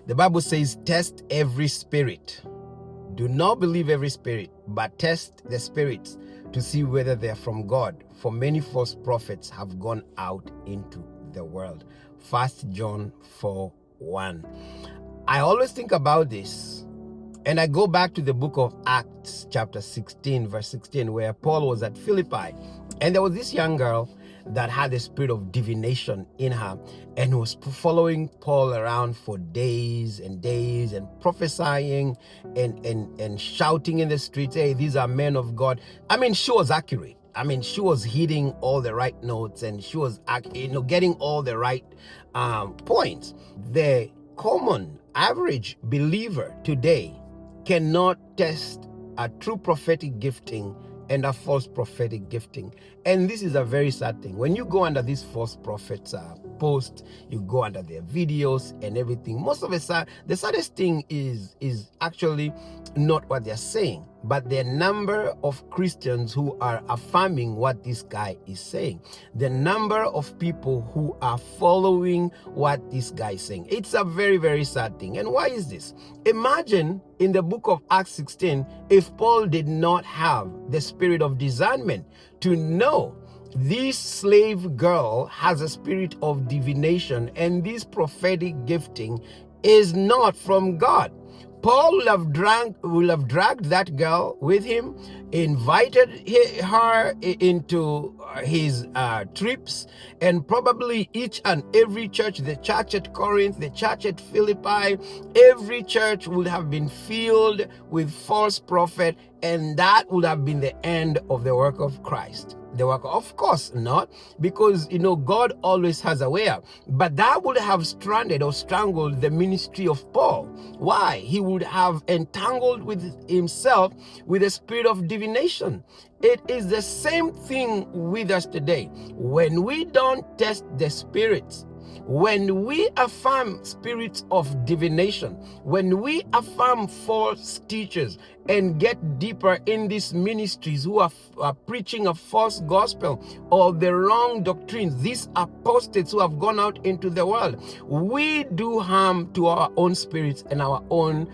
The Bible says, test every spirit. Do not believe every spirit, but test the spirits to see whether they are from God. For many false prophets have gone out into the world. 1 John 4:1. I always think about this, and I go back to the book of Acts chapter 16, verse 16, where Paul was at Philippi, and there was this young girl that had the spirit of divination in her and was following Paul around for days and prophesying and shouting in the streets, hey, these are men of God. I mean, she was accurate. I mean, she was hitting all the right notes, and she was getting all the right points. The common average believer today cannot test a true prophetic gifting and a false prophetic gifting. And this is a very sad thing. When you go under these false prophets posts, you go under their videos and everything, most of the saddest thing is actually not what they're saying, but the number of Christians who are affirming what this guy is saying, the number of people who are following what this guy is saying. It's a very, very sad thing. And why is this? Imagine in the book of Acts 16, if Paul did not have the spirit of discernment to know this slave girl has a spirit of divination and this prophetic gifting is not from God. Paul will have dragged that girl with him, invited her into his trips, and probably each and every church, the church at Corinth, the church at Philippi, every church would have been filled with false prophet, and that would have been the end of the work of Christ. The work, of course not, because God always has a way out. But that would have stranded or strangled the ministry of Paul. Why? He would have entangled with himself with a spirit of divination. It is the same thing with us today. When we don't test the spirits, when we affirm spirits of divination, when we affirm false teachers and get deeper in these ministries who are preaching a false gospel or the wrong doctrines, these apostates who have gone out into the world, we do harm to our own spirits and our own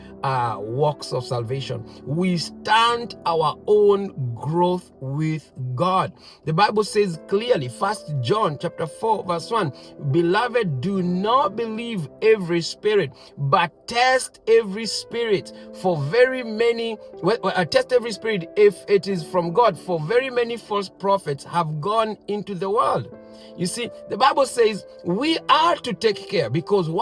works of salvation. We stunt our own growth with God. The Bible says clearly, 1 John chapter 4 verse 1, beloved, do not believe every spirit, but test every spirit, for very many test every spirit if it is from God, for very many false prophets have gone into the world. You see, the Bible says we are to take care, because why?